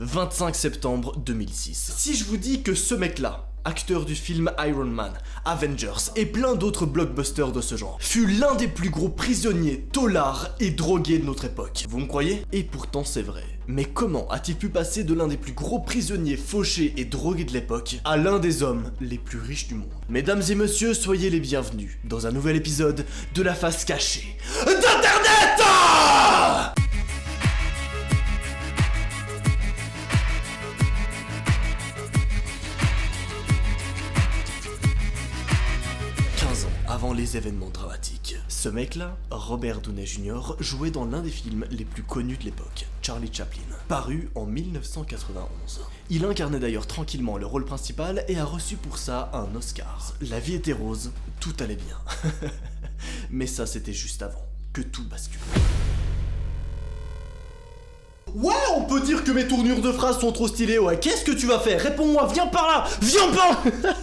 25 septembre 2006. Si je vous dis que ce mec-là, acteur du film Iron Man, Avengers et plein d'autres blockbusters de ce genre, fut l'un des plus gros prisonniers, taulards et drogués de notre époque. Vous me croyez? Et pourtant c'est vrai. Mais comment a-t-il pu passer de l'un des plus gros prisonniers fauchés et drogués de l'époque à l'un des hommes les plus riches du monde? Mesdames et messieurs, soyez les bienvenus dans un nouvel épisode de la face cachée d'Internet. 15 ans avant les événements dramatiques, ce mec-là, Robert Downey Jr., jouait dans l'un des films les plus connus de l'époque, Charlie Chaplin, paru en 1991. Il incarnait d'ailleurs tranquillement le rôle principal et a reçu pour ça un Oscar. La vie était rose, tout allait bien. Mais ça, c'était juste avant que tout bascule. Ouais, on peut dire que mes tournures de phrases sont trop stylées, ouais. Qu'est-ce que tu vas faire? Réponds-moi, viens par là, viens par là.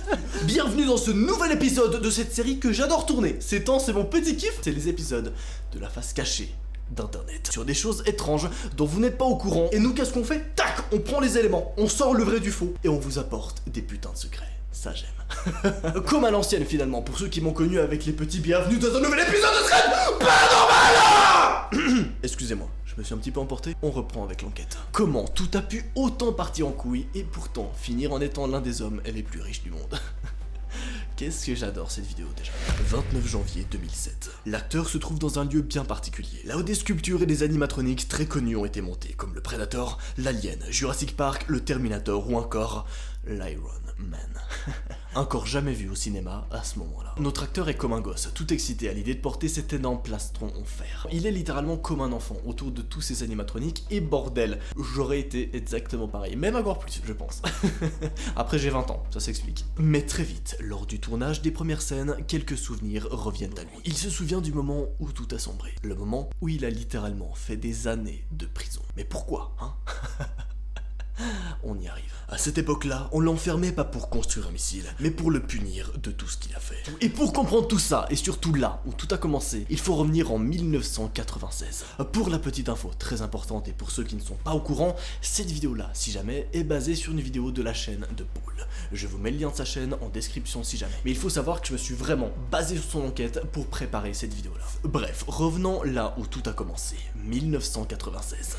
Bienvenue dans ce nouvel épisode de cette série que j'adore tourner. Ces temps, c'est mon petit kiff. C'est les épisodes de la face cachée d'Internet, sur des choses étranges dont vous n'êtes pas au courant. Et nous, qu'est-ce qu'on fait? Tac, on prend les éléments, on sort le vrai du faux, et on vous apporte des putains de secrets. Ça j'aime. Comme à l'ancienne finalement, pour ceux qui m'ont connu avec les petits bienvenus dans un nouvel épisode de Thread Paranormal. Excusez-moi, je me suis un petit peu emporté, on reprend avec l'enquête. Comment tout a pu autant partir en couille et pourtant finir en étant l'un des hommes les plus riches du monde? Qu'est-ce que j'adore cette vidéo déjà. 29 janvier 2007. L'acteur se trouve dans un lieu bien particulier, là où des sculptures et des animatroniques très connus ont été montés, comme le Predator, l'Alien, Jurassic Park, le Terminator ou encore l'Iron Man. Encore jamais vu au cinéma à ce moment-là. Notre acteur est comme un gosse, tout excité à l'idée de porter cet énorme plastron en fer. Il est littéralement comme un enfant autour de tous ces animatroniques et bordel, j'aurais été exactement pareil, même encore plus je pense. Après j'ai 20 ans, ça s'explique. Mais très vite, lors du tournage des premières scènes, quelques souvenirs reviennent à lui. Il se souvient du moment où tout a sombré, le moment où il a littéralement fait des années de prison. Mais pourquoi, hein? On y arrive. À cette époque-là, on l'enfermait pas pour construire un missile, mais pour le punir de tout ce qu'il a fait. Et pour comprendre tout ça, et surtout là où tout a commencé, il faut revenir en 1996. Pour la petite info très importante et pour ceux qui ne sont pas au courant, cette vidéo-là, si jamais, est basée sur une vidéo de la chaîne de Paul. Je vous mets le lien de sa chaîne en description si jamais. Mais il faut savoir que je me suis vraiment basé sur son enquête pour préparer cette vidéo-là. Bref, revenons là où tout a commencé. 1996.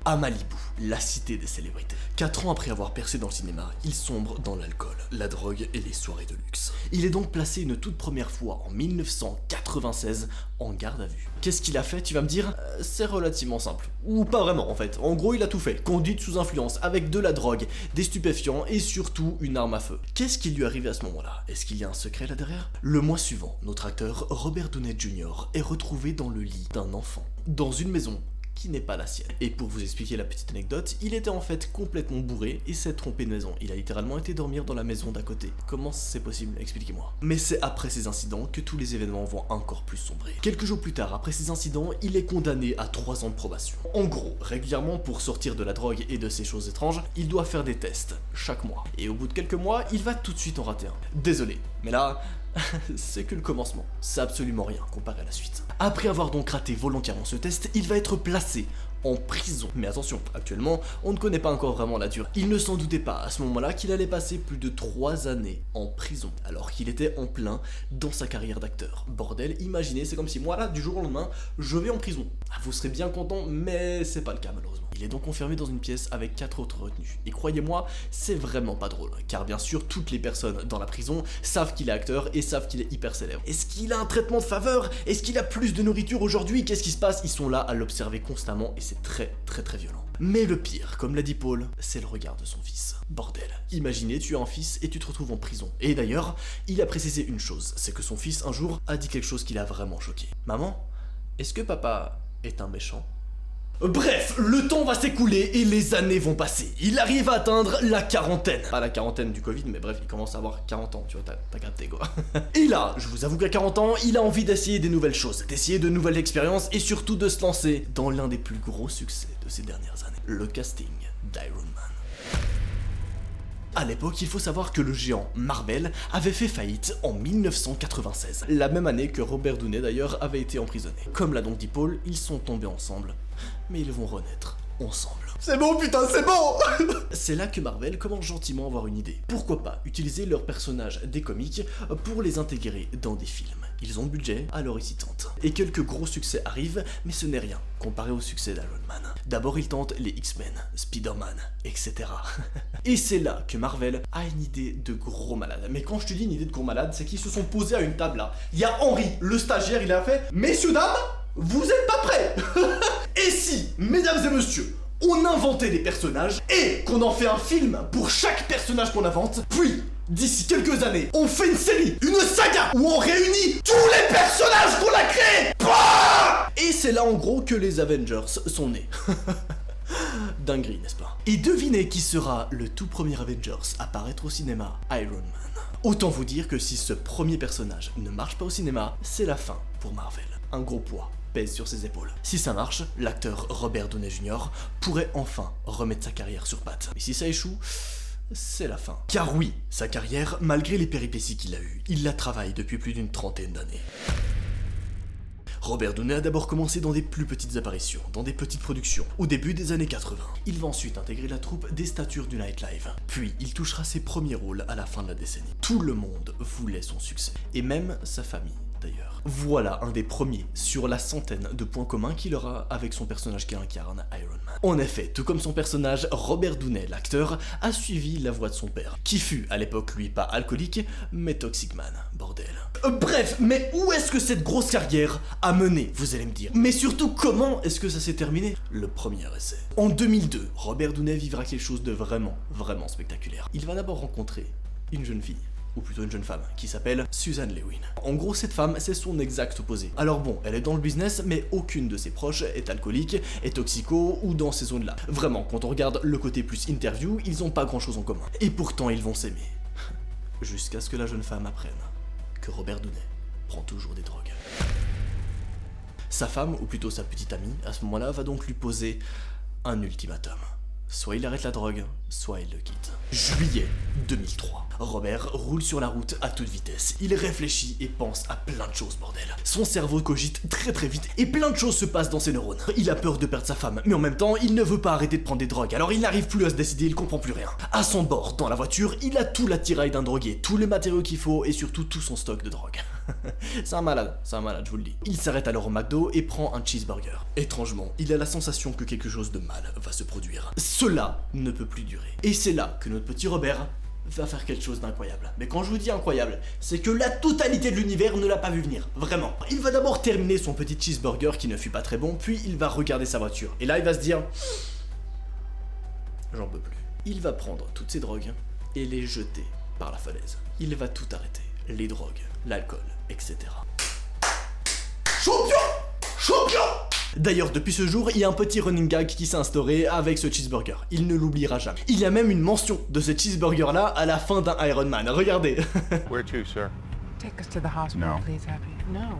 À Malibu, la cité des célébrités. 4 ans après avoir percé dans le cinéma, il sombre dans l'alcool, la drogue et les soirées de luxe. Il est donc placé une toute première fois en 1996 en garde à vue. Qu'est-ce qu'il a fait, tu vas me dire? C'est relativement simple. Ou pas vraiment en fait. En gros, il a tout fait. Conduite sous influence, avec de la drogue, des stupéfiants et surtout une arme à feu. Qu'est-ce qui lui arrive à ce moment-là? Est-ce qu'il y a un secret là derrière? Le mois suivant, notre acteur Robert Downey Jr. est retrouvé dans le lit d'un enfant, dans une maison qui n'est pas la sienne. Et pour vous expliquer la petite anecdote, il était en fait complètement bourré et s'est trompé de maison. Il a littéralement été dormir dans la maison d'à côté. Comment c'est possible? Expliquez-moi. Mais c'est après ces incidents que tous les événements vont encore plus sombrer. Quelques jours plus tard, après ces incidents, il est condamné à 3 ans de probation. En gros, régulièrement, pour sortir de la drogue et de ces choses étranges, il doit faire des tests chaque mois. Et au bout de quelques mois, il va tout de suite en rater un. Désolé, mais là... c'est que le commencement, c'est absolument rien comparé à la suite. Après avoir donc raté volontairement ce test, il va être placé en prison. Mais attention, actuellement, on ne connaît pas encore vraiment la durée. Il ne s'en doutait pas à ce moment-là qu'il allait passer plus de 3 années en prison, alors qu'il était en plein dans sa carrière d'acteur. Bordel, imaginez, c'est comme si moi là, du jour au lendemain, je vais en prison. Vous serez bien content, mais c'est pas le cas malheureusement. Il est donc enfermé dans une pièce avec 4 autres retenus. Et croyez-moi, c'est vraiment pas drôle, car bien sûr, toutes les personnes dans la prison savent qu'il est acteur et savent qu'il est hyper célèbre. Est-ce qu'il a un traitement de faveur? Est-ce qu'il a plus de nourriture aujourd'hui? Qu'est-ce qui se passe? Ils sont là à l'observer constamment et c'est très violent. Mais le pire, comme l'a dit Paul, c'est le regard de son fils. Bordel, imaginez, tu as un fils et tu te retrouves en prison. Et d'ailleurs, il a précisé une chose, c'est que son fils un jour a dit quelque chose qui l'a vraiment choqué. Maman, est-ce que papa est un méchant? Bref, le temps va s'écouler et les années vont passer. Il arrive à atteindre la quarantaine. Pas la quarantaine du Covid, mais bref, il commence à avoir 40 ans, tu vois, t'as capté quoi. Et là, je vous avoue qu'à 40 ans, il a envie d'essayer des nouvelles choses, d'essayer de nouvelles expériences et surtout de se lancer dans l'un des plus gros succès de ces dernières années, le casting d'Iron Man. À l'époque, il faut savoir que le géant Marvel avait fait faillite en 1996, la même année que Robert Downey d'ailleurs avait été emprisonné. Comme l'a donc dit Paul, ils sont tombés ensemble, mais ils vont renaître ensemble. C'est bon, putain, c'est bon. C'est là que Marvel commence gentiment à avoir une idée. Pourquoi pas utiliser leurs personnages des comics pour les intégrer dans des films. Ils ont le budget, alors ils s'y tentent. Et quelques gros succès arrivent, mais ce n'est rien comparé au succès d'Iron Man. D'abord ils tentent les X-Men, Spider-Man, etc. Et c'est là que Marvel a une idée de gros malade. Mais quand je te dis une idée de gros malade, c'est qu'ils se sont posés à une table là. Il y a Henry, le stagiaire, il a fait « Messieurs, dames, vous êtes pas prêts ?» Et si, mesdames et messieurs, on inventait des personnages et qu'on en fait un film pour chaque personnage qu'on invente, puis d'ici quelques années, on fait une série, une saga où on réunit tous les personnages qu'on a créés. Et c'est là en gros que les Avengers sont nés. Dinguerie, n'est-ce pas? Et devinez qui sera le tout premier Avengers à apparaître au cinéma, Iron Man. Autant vous dire que si ce premier personnage ne marche pas au cinéma, c'est la fin pour Marvel. Un gros poids pèse sur ses épaules. Si ça marche, l'acteur Robert Downey Jr. pourrait enfin remettre sa carrière sur pattes. Mais si ça échoue, c'est la fin. Car oui, sa carrière, malgré les péripéties qu'il a eues, il la travaille depuis plus d'une trentaine d'années. Robert Downey a d'abord commencé dans des plus petites apparitions, dans des petites productions, au début des années 80. Il va ensuite intégrer la troupe des Statures du Nightlife. Puis, il touchera ses premiers rôles à la fin de la décennie. Tout le monde voulait son succès, et même sa famille. D'ailleurs. Voilà un des premiers sur la centaine de points communs qu'il aura avec son personnage qui incarne Iron Man. En effet, tout comme son personnage, Robert Downey, l'acteur, a suivi la voie de son père, qui fut à l'époque lui pas alcoolique, mais Toxic Man, bordel. Bref, mais où est-ce que cette grosse carrière a mené, vous allez me dire? Mais surtout, comment est-ce que ça s'est terminé? Le premier essai. En 2002, Robert Downey vivra quelque chose de vraiment spectaculaire. Il va d'abord rencontrer une jeune fille, ou plutôt une jeune femme, qui s'appelle Suzanne Lewin. En gros, cette femme, c'est son exact opposé. Alors bon, elle est dans le business, mais aucune de ses proches est alcoolique, est toxico ou dans ces zones-là. Vraiment, quand on regarde le côté plus interview, ils ont pas grand-chose en commun. Et pourtant, ils vont s'aimer. Jusqu'à ce que la jeune femme apprenne que Robert Downey prend toujours des drogues. Sa femme, ou plutôt sa petite amie, à ce moment-là, va donc lui poser un ultimatum. Soit il arrête la drogue, soit il le quitte. Juillet 2003. Robert roule sur la route à toute vitesse. Il réfléchit et pense à plein de choses, bordel. Son cerveau cogite très vite et plein de choses se passent dans ses neurones. Il a peur de perdre sa femme, mais en même temps, il ne veut pas arrêter de prendre des drogues, alors il n'arrive plus à se décider, il comprend plus rien. À son bord, dans la voiture, il a tout l'attirail d'un drogué, tous les matériaux qu'il faut et surtout tout son stock de drogue. C'est un malade, je vous le dis. Il s'arrête alors au McDo et prend un cheeseburger. Étrangement, il a la sensation que quelque chose de mal va se produire. Cela ne peut plus durer. Et c'est là que notre petit Robert va faire quelque chose d'incroyable. Mais quand je vous dis incroyable, c'est que la totalité de l'univers ne l'a pas vu venir, vraiment. Il va d'abord terminer son petit cheeseburger qui ne fut pas très bon, puis il va regarder sa voiture. Et là, il va se dire... J'en peux plus. Il va prendre toutes ses drogues et les jeter par la falaise. Il va tout arrêter. Les drogues, l'alcool, etc. Champion! D'ailleurs, depuis ce jour, il y a un petit running gag qui s'est instauré avec ce cheeseburger. Il ne l'oubliera jamais. Il y a même une mention de ce cheeseburger-là à la fin d'un Iron Man. Regardez. Where to, sir? Take us to the hospital, No. please, Happy. No,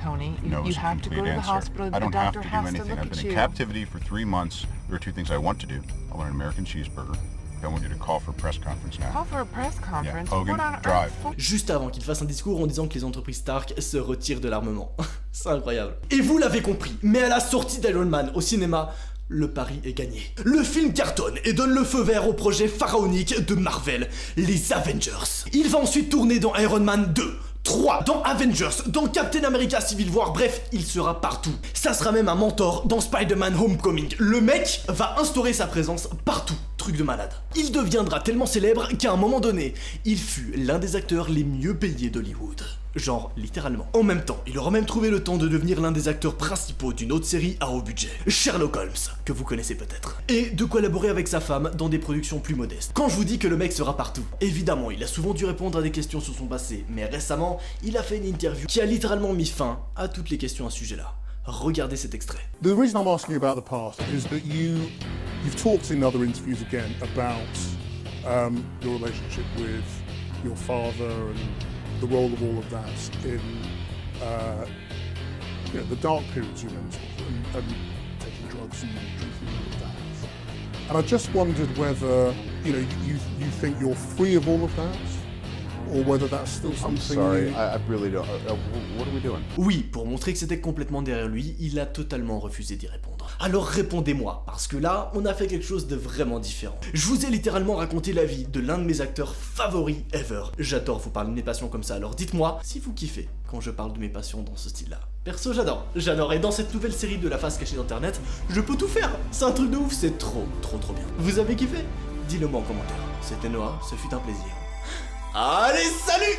Tony, No you is a have to go complete to the answer. hospital. I The don't have doctor to do has to anything. look I've at been in you. captivity for 3 months. There are 2 things I want to do. I want an American cheeseburger. I want you to call for a press conference now. Call for a press conference. Hogan, What on drive. earth? Juste avant qu'il fasse un discours en disant que les entreprises Stark se retirent de l'armement. C'est incroyable. Et vous l'avez compris, mais à la sortie d'Iron Man au cinéma, le pari est gagné. Le film cartonne et donne le feu vert au projet pharaonique de Marvel, les Avengers. Il va ensuite tourner dans Iron Man 2, 3, dans Avengers, dans Captain America Civil War, bref, il sera partout. Ça sera même un mentor dans Spider-Man Homecoming. Le mec va instaurer sa présence partout. Truc de malade. Il deviendra tellement célèbre qu'à un moment donné, il fut l'un des acteurs les mieux payés d'Hollywood. Genre, littéralement. En même temps, il aura même trouvé le temps de devenir l'un des acteurs principaux d'une autre série à haut budget, Sherlock Holmes, que vous connaissez peut-être. Et de collaborer avec sa femme dans des productions plus modestes. Quand je vous dis que le mec sera partout, évidemment, il a souvent dû répondre à des questions sur son passé, mais récemment, il a fait une interview qui a littéralement mis fin à toutes les questions à ce sujet-là. Regardez cet extrait. The reason I'm asking you about the past is that you've talked in other interviews again about your relationship with your father and the role of all of that in the dark periods you went through and taking drugs and drinking and all of that. And I just wondered whether you think you're free of all of that, or whether that's still I'm something. sorry, I really don't. What are we doing? Oui, pour montrer que c'était complètement derrière lui, il a totalement refusé d'y répondre. Alors répondez-moi, parce que là, on a fait quelque chose de vraiment différent. Je vous ai littéralement raconté la vie de l'un de mes acteurs favoris ever. J'adore vous parler de mes passions comme ça, alors dites-moi si vous kiffez quand je parle de mes passions dans ce style-là. Perso, j'adore, et dans cette nouvelle série de la face cachée d'internet, je peux tout faire. C'est un truc de ouf, c'est trop bien. Vous avez kiffé? Dis-le moi en commentaire. C'était Noah, ce fut un plaisir. Allez, salut!